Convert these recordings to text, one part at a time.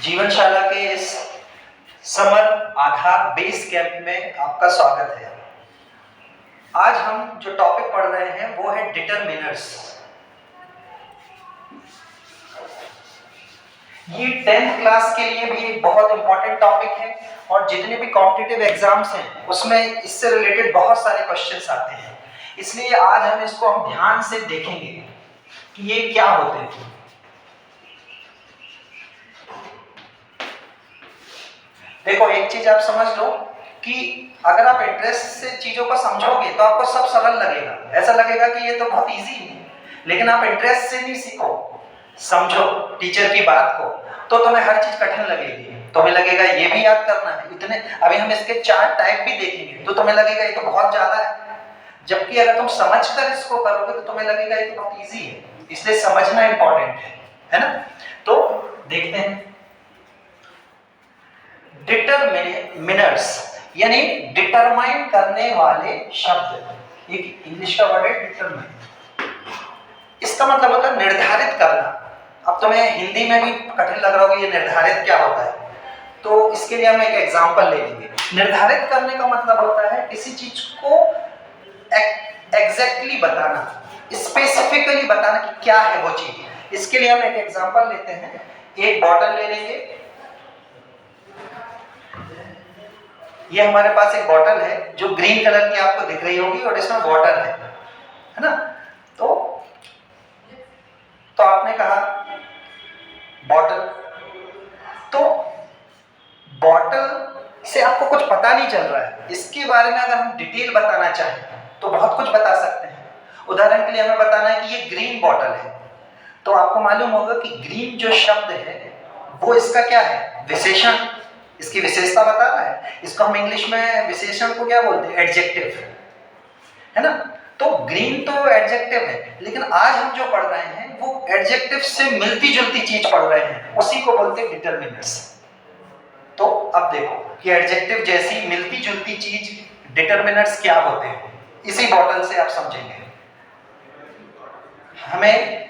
जीवनशाला के इस समर आधार base camp में आपका स्वागत है। आज हम जो टॉपिक पढ़ रहे हैं वो है डिटरमिनर्स। ये 10th क्लास के लिए भी एक बहुत इंपॉर्टेंट टॉपिक है और जितने भी कॉम्पिटिटिव एग्जाम्स हैं उसमें इससे रिलेटेड बहुत सारे क्वेश्चंस आते हैं। इसलिए आज हम इसको ध्यान से देखेंगे कि ये क्या होते हैं। देखो, एक चीज आप समझ लो कि अगर आप इंटरेस्ट से चीजों को समझोगे तो आपको सब सरल लगेगा। ऐसा लगेगा कि ये तो बहुत इजी है, लेकिन आप इंटरेस्ट से नहीं सीखो, समझो टीचर की बात को, तो तुम्हें हर चीज कठिन लगेगी। तुम्हें लगेगा ये भी याद करना है इतने, अभी हम इसके 4 टाइप भी देखेंगे तो तुम्हें लगेगा ये तो बहुत ज्यादा है, जबकि अगर तुम समझकर इसको करोगे तो तुम्हें लगेगा ये तो बहुत इजी है। इसलिए समझना इंपॉर्टेंट है ना। तो देखते हैं डिटरमिनर्स यानी डिटरमाइन करने वाले शब्द। एक इंग्लिश का वर्ड है डिटरमाइन। इसका मतलब होता है निर्धारित करना। अब तुम्हें हिंदी में भी कठिन लग रहा होगा ये निर्धारित क्या होता है, तो इसके लिए हम एक एग्जांपल ले लेंगे। निर्धारित करने का मतलब होता है किसी चीज को एग्जैक्टली बताना, स्पेसिफिकली बताना कि क्या है वो चीज। इसके लिए हम एक एग्जांपल लेते हैं। एक बॉटल ले लेंगे। ये हमारे पास एक बॉटल है जो ग्रीन कलर की आपको दिख रही होगी और इसमें वाटर है ना। तो आपने कहा बॉटल, तो बॉटल से आपको कुछ पता नहीं चल रहा है। इसके बारे में अगर हम डिटेल बताना चाहें तो बहुत कुछ बता सकते हैं। उदाहरण के लिए हमें बताना है कि ये ग्रीन बॉटल है, तो आपको मालूम होगा कि ग्रीन जो शब्द है वो इसका क्या है, विशेषण, इसकी विशेषता बता रहा है। इसको हम इंग्लिश में विशेषण को क्या बोलते हैं, एडजेक्टिव, है ना। तो ग्रीन तो एडजेक्टिव है, लेकिन आज हम जो पढ़ रहे हैं वो एडजेक्टिव से मिलती जुलती चीज पढ़ रहे हैं, उसी को बोलते हैं डिटरमिनर्स। तो अब देखो कि एडजेक्टिव जैसी मिलती जुलती चीज डिटरमिनर्स क्या होते हैं, इसी बॉटल से आप समझेंगे। हमें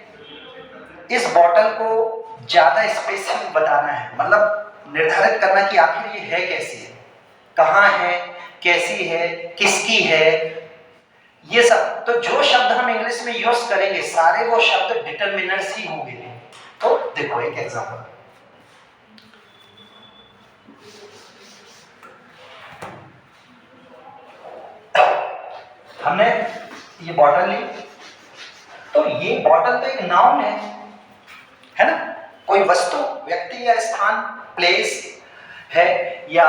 इस बॉटल को ज्यादा स्पेसिफिक बताना है, मतलब निर्धारित करना कि आखिर ये है कैसी है, कहाँ है, कैसी है, किसकी है, ये सब। तो जो शब्द हम इंग्लिश में यूज करेंगे सारे वो शब्द डिटरमिनर्स ही होंगे। तो देखो एक एग्जांपल, हमने ये बॉटल ली, तो ये बॉटल तो एक नाउन है ना। कोई वस्तु, व्यक्ति या स्थान, प्लेस है, या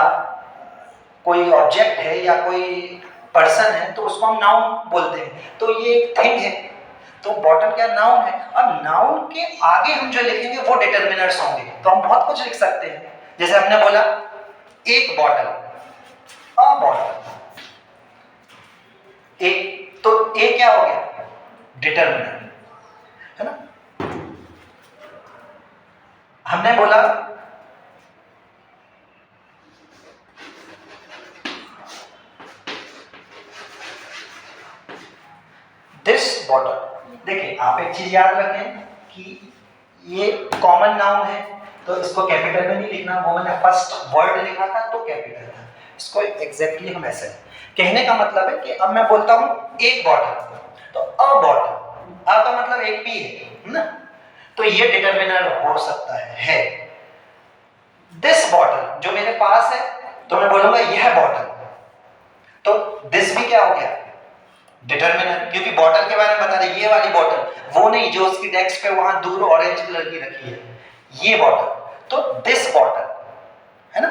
कोई ऑब्जेक्ट है, या कोई पर्सन है, तो उसको हम नाउन बोलते हैं। तो ये एक थिंग है, तो बॉटल क्या नाउन है। अब नाउन के आगे हम जो लिखेंगे वो डिटरमिनर्स होंगे। तो हम बहुत कुछ लिख सकते हैं, जैसे हमने बोला एक बॉटल, अ बॉटल, एक, तो ए क्या हो गया, डिटरमिनर, है ना। हमने बोला दिस बॉटल। देखिए आप एक चीज याद रखें कि ये कॉमन नाउन है, तो इसको कैपिटल में नहीं लिखना। वो मैंने फर्स्ट वर्ड लिखा था तो कैपिटल था, इसको एग्जैक्टली हम ऐसे कहने का मतलब है कि अब मैं बोलता हूं एक बॉटल, तो अ बॉटल, अ का मतलब एक भी है ना, तो ये डिटरमिनर हो सकता है। दिस बॉटल जो मेरे पास है, तो मैं बोलूंगा यह बॉटल, तो दिस भी क्या हो गया, डिटरमिनर, क्योंकि बॉटल के बारे में बता रहे, ये वाली बॉटल, वो नहीं जो उसकी डेस्क पे वहां दूर ऑरेंज कलर की रखी है, ये बॉटल, तो दिस बॉटल, है ना।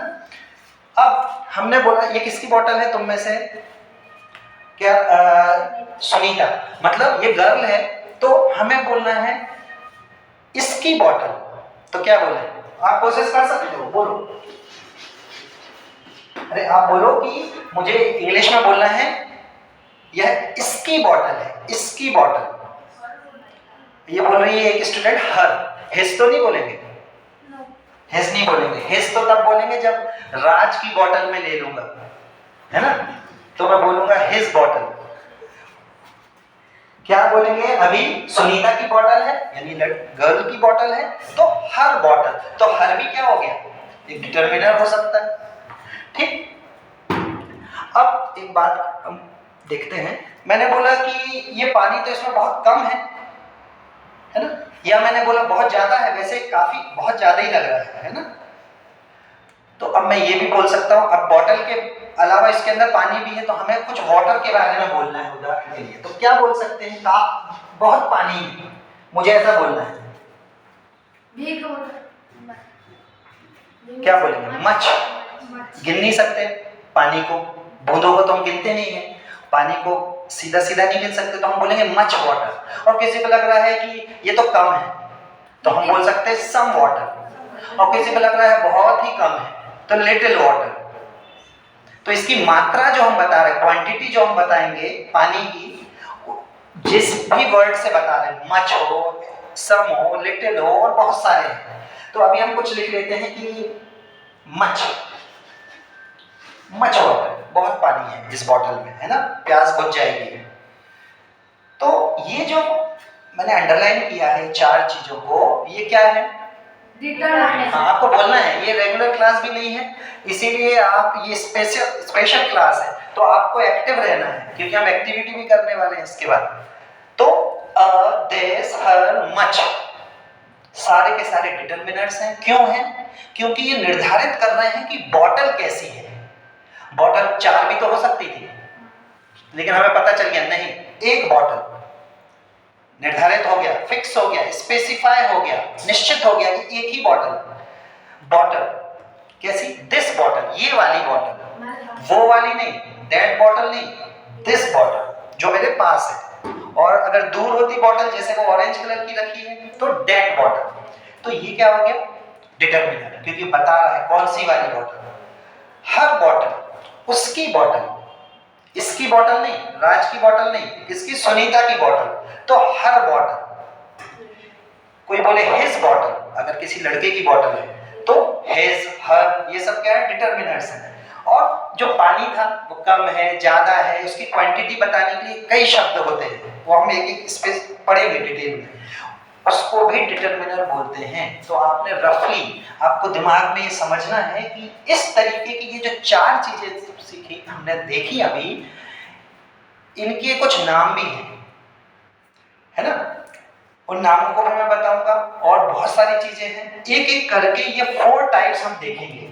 अब हमने बोला ये किसकी बॉटल है, तुम में से क्या, सुनीता, मतलब ये गर्ल है, तो हमें बोलना है इसकी बॉटल। तो क्या बोले, आप कोशिश कर सकते हो, बोलो, अरे आप बोलो कि मुझे इंग्लिश में बोलना है यह इसकी बॉटल है, इसकी बॉटल। ये बोल रही है एक स्टूडेंट हर, हिज तो नहीं बोलेंगे, हिज नहीं बोलेंगे, हिज तो तब बोलेंगे जब राज की बॉटल में ले लूंगा, है ना, तो मैं बोलूंगा हिज बॉटल। क्या बोलेंगे? अभी सुनीता की बॉटल है यानी गर्ल की बॉटल है, तो हर बॉटल, तो हर भी क्या हो गया? एक डिटर्मिनर हो सकता है। ठीक, अब एक बात हम देखते हैं। मैंने बोला कि ये पानी तो इसमें बहुत कम है ना, या मैंने बोला बहुत ज्यादा है, वैसे काफी बहुत ज्यादा ही लग रहा है ना। तो अब मैं ये भी बोल सकता हूँ, अब बॉटल के अलावा इसके अंदर पानी भी है, तो हमें कुछ वाटर के बारे में बोलना है उदाहरण के लिए। तो क्या बोल सकते हैं? बहुत पानी है, मुझे ऐसा बोलना है, क्या बोलेंगे? मच। गिन नहीं सकते पानी को, बूंदों को तो हम गिनते नहीं है, पानी को सीधा सीधा नहीं गिन सकते, तो हम बोलेंगे मच वाटर। और किसी को लग रहा है कि ये तो कम है, तो हम बोल सकते हैं सम वाटर। और किसी को लग रहा है बहुत ही कम है, तो लिटिल वाटर। तो इसकी मात्रा जो हम बता रहे हैं, क्वांटिटी जो हम बताएंगे पानी की, जिस भी वर्ड से बता रहे हैं, मच हो, सम हो, लिटिल हो, और बहुत सारे हैं। तो अभी हम कुछ लिख लेते हैं कि मच वाटर, बहुत पानी है इस बॉटल में, है ना, प्यास बुझ जाएगी। तो ये जो मैंने अंडरलाइन किया है चार चीजों को, ये क्या है? हाँ, आपको बोलना है, ये रेगुलर क्लास भी नहीं है, इसीलिए आप ये स्पेशल क्लास है, तो आपको एक्टिव रहना है, क्योंकि हम एक्टिविटी भी करने वाले हैं इसके बाद। तो दिस, हर, मच सारे के सारे डिटरमिनर्स हैं। क्यों हैं? क्योंकि ये निर्धारित कर रहे हैं कि बॉटल कैसी है। बॉटल चार भी तो हो सकती थी, लेकिन हमें पता चल गया नहीं, एक बॉटल निर्धारित हो गया, फिक्स हो गया, स्पेसिफाई हो गया, निश्चित हो गया कि एक ही बॉटल कैसी? दिस बॉटल, ये वाली बॉटल, वो वाली नहीं, दैट बॉटल नहीं, दिस बॉटल जो मेरे पास है। और अगर दूर होती बॉटल, जैसे वो ऑरेंज कलर की रखी है, तो दैट बॉटल। तो ये क्या हो गया? डिटरमिनर, क्योंकि बता रहा है कौन सी वाली बॉटल। हर बॉटल, उसकी बॉटल, इसकी बॉटल नहीं, राज की बॉटल नहीं, इसकी सुनीता की बॉटल, तो हर बॉटल। कोई बोले हिज बॉटल, अगर किसी लड़के की बॉटल है तो हिज, हर, ये सब क्या है? डिटरमिनर्स हैं। और जो पानी था वो कम है, ज्यादा है, उसकी क्वांटिटी बताने के लिए कई शब्द होते हैं, वो हम एक एक स्पेस पढ़ेंगे डिटेल में, उसको भी डिटरमिनर बोलते हैं। तो आपने रफली, आपको दिमाग में ये समझना है कि इस तरीके की ये जो चार चीजें सीखी हमने, देखी अभी, इनके कुछ नाम भी हैं, है ना, उन नामों को भी मैं बताऊंगा, और बहुत सारी चीजें हैं, एक एक करके ये 4 टाइप्स हम देखेंगे।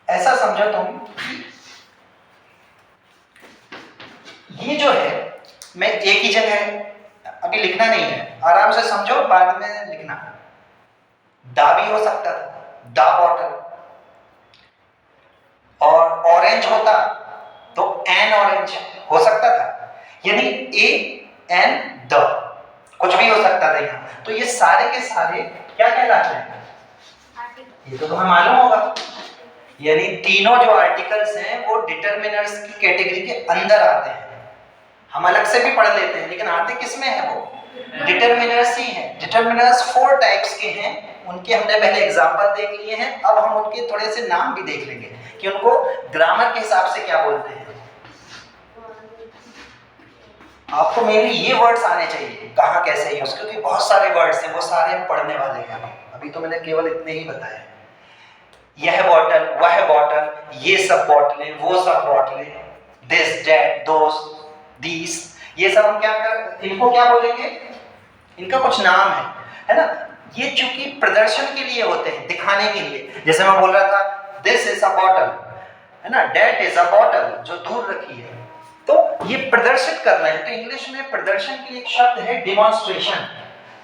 ऐसा समझो तुम कि ये जो है, मैं एक ही जगह अभी लिखना नहीं है, आराम से समझो, बाद में लिखना। दा भी हो सकता था, दा बॉटल, और ऑरेंज होता तो एन ऑरेंज हो सकता था, यानी ए एन द, कुछ भी हो सकता था यहाँ। तो ये सारे के सारे क्या कहलाते हैं? ये तो तुम्हें मालूम होगा, यानी तीनों जो आर्टिकल्स हैं वो डिटरमिनर्स की कैटेगरी के अंदर आते हैं। हम अलग से भी पढ़ लेते हैं, लेकिन आते किस में है? वो डिटरमिनर्स ही हैं। डिटरमिनर्स 4 टाइप्स के हैं, उनके हमने पहले एग्जांपल देख लिए हैं, अब हम उनके थोड़े से नाम भी देख लेंगे कि उनको ग्रामर के हिसाब से क्या बोलते हैं। आपको मेनली ये वर्ड्स आने चाहिए, कहाँ कैसे यूज, क्योंकि बहुत सारे वर्ड्स हैं, वो सारे हम पढ़ने वाले हैं। अभी तो मैंने केवल इतने ही बताए, यह बॉटल, वह बॉटल, ये सब बॉटलें, वो सब बॉटलें, दिस, दैट, दोस, दीस, ये सब हम क्या कर, इनको क्या बोलेंगे? इनका कुछ नाम है ना। ये चूंकि प्रदर्शन के लिए होते हैं, दिखाने के लिए, जैसे मैं बोल रहा था दिस इज अ बॉटल, है ना, दैट इज अ बॉटल, जो दूर रखी है, तो ये प्रदर्शित कर रहे हैं। तो इंग्लिश में प्रदर्शन के लिए एक शब्द है डेमोन्स्ट्रेशन।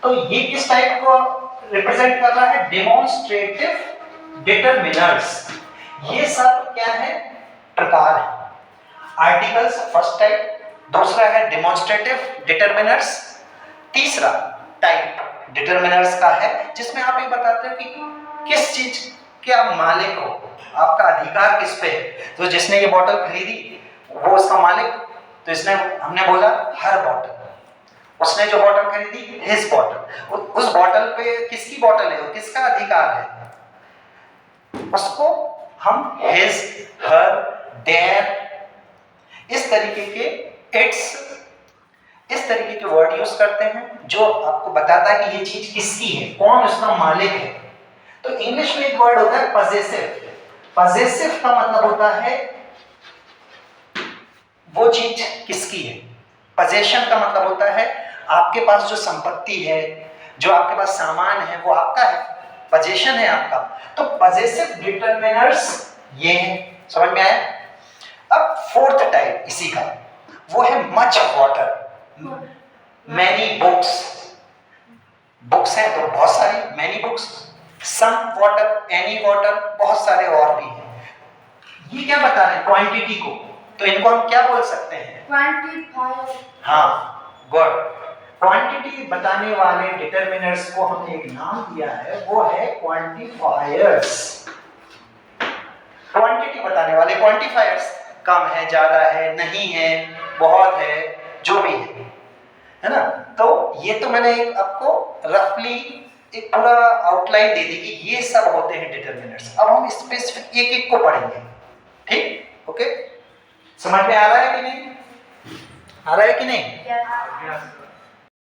तो ये किस टाइप को रिप्रेजेंट कर रहा है? Demonstrative determiners. ये सब क्या है? प्रकार है। आर्टिकल्स फर्स्ट टाइप, दूसरा है डेमोन्स्ट्रेटिव डिटरमिनर्स, तीसरा टाइप डिटरमिनर्स का है जिसमें आप ये बताते हो कि किस चीज के मालिक हो, आपका अधिकार किस पे है। तो जिसने ये बॉटल खरीदी वो उसका मालिक, तो इसने, हमने बोला हर बॉटल, उसने जो बॉटल खरीदी हिज बॉटल, उस बॉटल पे किसकी बॉटल है, किसका अधिकार है, उसको हम हिज, हर, देयर, इस तरीके के इट्स, इस तरीके के वर्ड यूज करते हैं जो आपको बताता है कि ये चीज किसकी है, कौन उसका मालिक है। तो इंग्लिश में एक वर्ड होता है पजेसिव। पजेसिव का मतलब होता है वो चीज किसकी है। पजेशन का मतलब होता है आपके पास जो संपत्ति है, जो आपके पास सामान है, वो आपका है, पजेशन है आपका। तो पजेसिव डिटरमिनर्स ये है, समझ में आया। अब फोर्थ टाइप इसी का वो है much water, many books. Books हैं तो बहुत सारी, many books, some water, any water, बहुत सारे और भी हैं। ये क्या बता रहे हैं, क्वांटिटी को। तो इनको हम क्या बोल सकते हैं, क्वांटिफायर। हाँ, गुड। क्वांटिटी बताने वाले डिटरमिनर्स को हमने एक नाम दिया है, वो है क्वांटिफायर्स। क्वांटिटी बताने वाले क्वांटिफायर्स, कम है, ज्यादा है, नहीं है, बहुत है, जो भी है ना। तो ये तो मैंने एक आपको रफली एक पूरा आउटलाइन दे दी कि ये सब होते हैं डिटरमिनर्स। अब हम स्पेसिफिक एक एक को पढ़ेंगे, ठीक, ओके। समझ में आ रहा है कि नहीं, आ रहा है कि नहीं? Yes.